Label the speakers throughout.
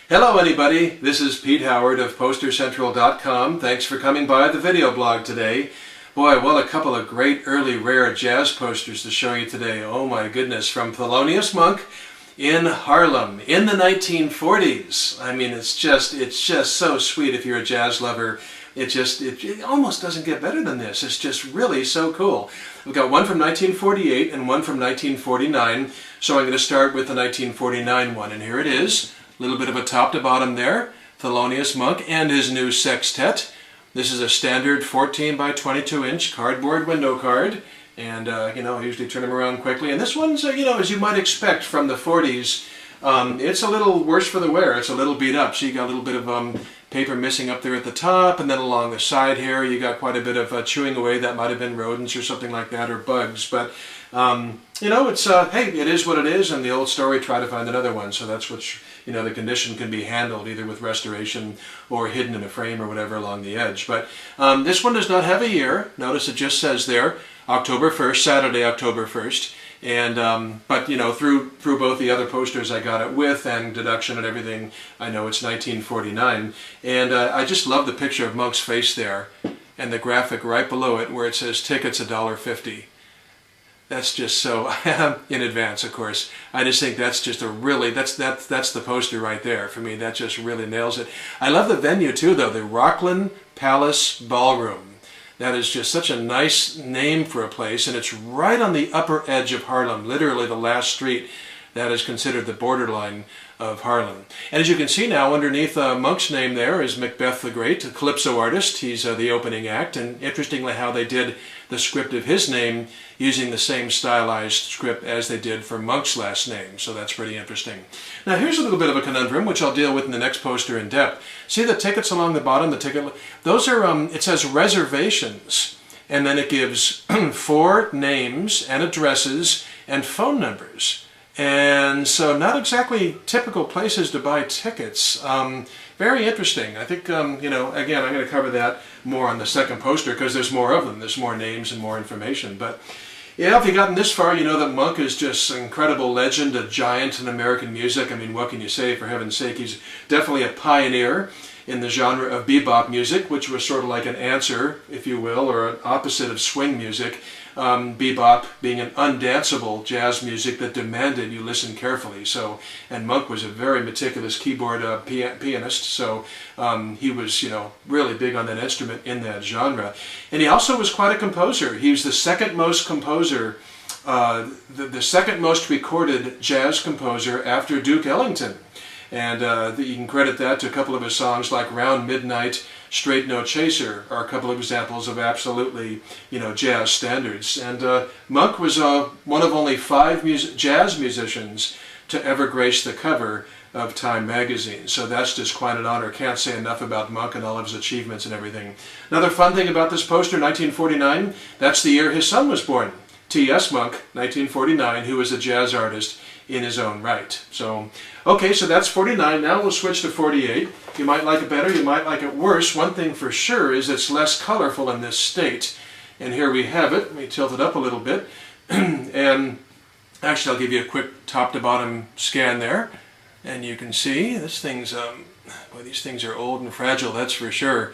Speaker 1: Hello anybody, this is Pete Howard of PosterCentral.com. Thanks for coming by the video blog today. Boy, what a couple of great early rare jazz posters to show you today. Oh my goodness, from Thelonious Monk in Harlem in the 1940s. I mean, it's just so sweet if you're a jazz lover. It almost doesn't get better than this. It's just really so cool. We've got one from 1948 and one from 1949. So I'm going to start with the 1949 one, and here it is. A little bit of a top to bottom there. Thelonious Monk and his new Sextet. This is a standard 14 by 22 inch cardboard window card. And, I usually turn them around quickly. And this one's, as you might expect from the 40s, it's a little worse for the wear. It's a little beat up. So you got a little bit of paper missing up there at the top, and then along the side here you got quite a bit of chewing away. That might have been rodents or something like that, or bugs. But, it's, hey, it is what it is, and the old story, try to find another one. So that's what, the condition can be handled either with restoration or hidden in a frame or whatever along the edge. But this one does not have a year. Notice it just says there, October 1st, Saturday, October 1st. And, but, through both the other posters I got it with and deduction and everything, I know it's 1949. And I just love the picture of Monk's face there and the graphic right below it where it says tickets $1.50. That's just so, in advance, of course. I just think that's just a really, that's the poster right there. For me, that just really nails it. I love the venue too, though, the Rockland Palace Ballroom. That is just such a nice name for a place, and it's right on the upper edge of Harlem, literally the last street that is considered the borderline of Harlem. And as you can see now, underneath Monk's name there is Macbeth the Great, a Calypso artist. He's the opening act, and interestingly how they did the script of his name using the same stylized script as they did for Monk's last name, so that's pretty interesting. Now here's a little bit of a conundrum, which I'll deal with in the next poster in depth. See the tickets along the bottom, the ticket, those are, it says reservations, and then it gives 4 names and addresses and phone numbers. And so not exactly typical places to buy tickets. Very interesting. I think, again, I'm going to cover that more on the second poster because there's more of them. There's more names and more information. But yeah, if you've gotten this far, you know that Monk is just an incredible legend, a giant in American music. I mean, what can you say? For heaven's sake, he's definitely a pioneer in the genre of bebop music, which was sort of like an answer, if you will, or an opposite of swing music. Bebop being an undanceable jazz music that demanded you listen carefully. So, and Monk was a very meticulous keyboard pianist, so he was, really big on that instrument in that genre. And he also was quite a composer. He was the second most composer, the second most recorded jazz composer after Duke Ellington. And you can credit that to a couple of his songs like Round Midnight, Straight No Chaser are a couple of examples of absolutely, jazz standards. And Monk was one of only 5 jazz musicians to ever grace the cover of Time magazine. So that's just quite an honor. Can't say enough about Monk and all of his achievements and everything. Another fun thing about this poster, 1949, that's the year his son was born. T.S. Monk, 1949, who was a jazz artist in his own right. So, okay, so that's 49. Now we'll switch to 48. You might like it better, you might like it worse. One thing for sure is it's less colorful in this state. And here we have it. Let me tilt it up a little bit. And actually, I'll give you a quick top to bottom scan there. And you can see this thing's, boy, these things are old and fragile, that's for sure.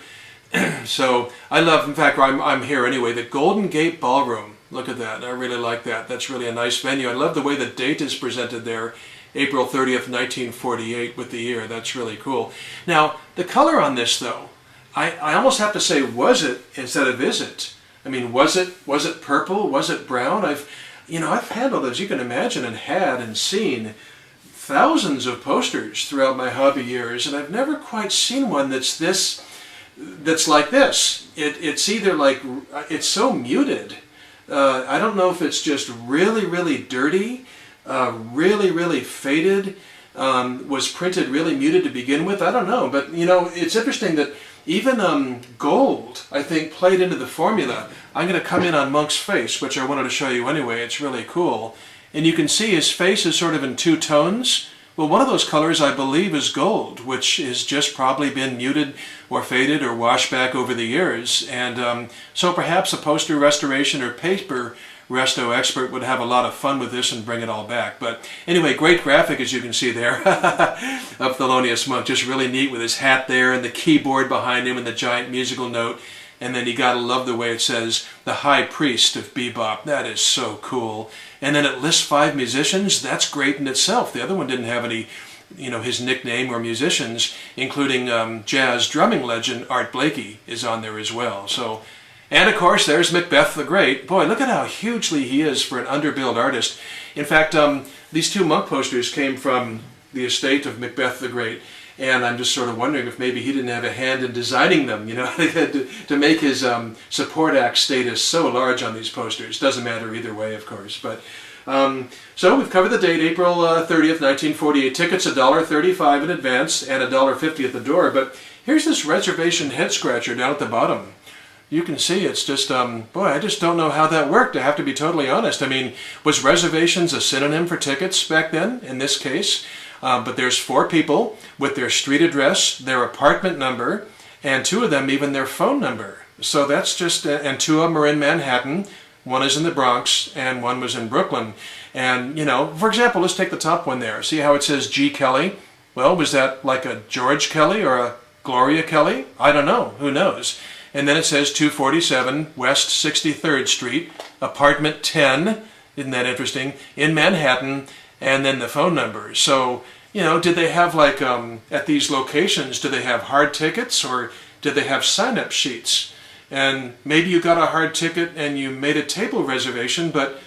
Speaker 1: So I love, in fact, I'm here anyway, the Golden Gate Ballroom. Look at that. I really like that. That's really a nice venue. I love the way the date is presented there, April 30th, 1948 with the year. That's really cool. Now, the color on this, though, I almost have to say was it instead of is it. I mean, was it purple? Was it brown? I've handled, as you can imagine, and had and seen thousands of posters throughout my hobby years, and I've never quite seen one that's like this. It's either like, it's so muted. I don't know if it's just really, really dirty, really, really faded, was printed really muted to begin with. I don't know, but it's interesting that even gold, I think, played into the formula. I'm going to come in on Monk's face, which I wanted to show you anyway. It's really cool. And you can see his face is sort of in 2 tones. Well, one of those colors, I believe, is gold, which has just probably been muted or faded or washed back over the years. And so perhaps a poster restoration or paper resto expert would have a lot of fun with this and bring it all back. But anyway, great graphic, as you can see there, of Thelonious Monk. Just really neat with his hat there and the keyboard behind him and the giant musical note. And then you gotta love the way it says, the high priest of bebop. That is so cool. And then it lists 5 musicians. That's great in itself. The other one didn't have any, his nickname or musicians, including jazz drumming legend Art Blakey is on there as well. So, and of course, there's Macbeth the Great. Boy, look at how hugely he is for an underbilled artist. In fact, these 2 Monk posters came from the estate of Macbeth the Great. And I'm just sort of wondering if maybe he didn't have a hand in designing them, to make his support act status so large on these posters. Doesn't matter either way, of course. But so we've covered the date, April 30th, 1948. Tickets $1.35 in advance and $1.50 at the door. But here's this reservation head scratcher down at the bottom. You can see it's just, boy, I just don't know how that worked, I have to be totally honest. I mean, was reservations a synonym for tickets back then, in this case? But there's 4 people with their street address, their apartment number, and 2 of them even their phone number. So that's just, and 2 of them are in Manhattan, 1 is in the Bronx, and 1 was in Brooklyn. And, for example, let's take the top one there. See how it says G. Kelly? Well, was that like a George Kelly or a Gloria Kelly? I don't know. Who knows? And then it says 247 West 63rd Street, apartment 10, isn't that interesting, in Manhattan, and then the phone number. So, did they have like, at these locations, do they have hard tickets or did they have sign-up sheets? And maybe you got a hard ticket and you made a table reservation, but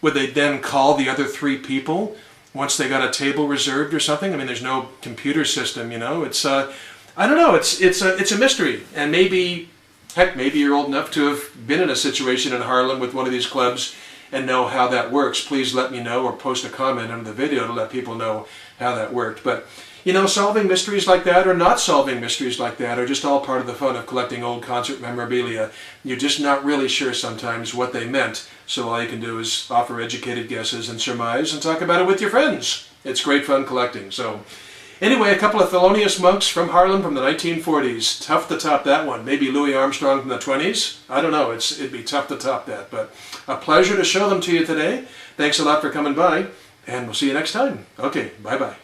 Speaker 1: would they then call the other 3 people once they got a table reserved or something? I mean, there's no computer system, It's, I don't know, it's a mystery. And maybe, heck, maybe you're old enough to have been in a situation in Harlem with one of these clubs and know how that works. Please let me know or post a comment under the video to let people know how that worked. But, solving mysteries like that or not solving mysteries like that are just all part of the fun of collecting old concert memorabilia. You're just not really sure sometimes what they meant, so all you can do is offer educated guesses and surmise and talk about it with your friends. It's great fun collecting. So, anyway, a couple of Thelonious Monks from Harlem from the 1940s. Tough to top that one. Maybe Louis Armstrong from the 20s. I don't know. It'd be tough to top that. But a pleasure to show them to you today. Thanks a lot for coming by, and we'll see you next time. Okay, bye-bye.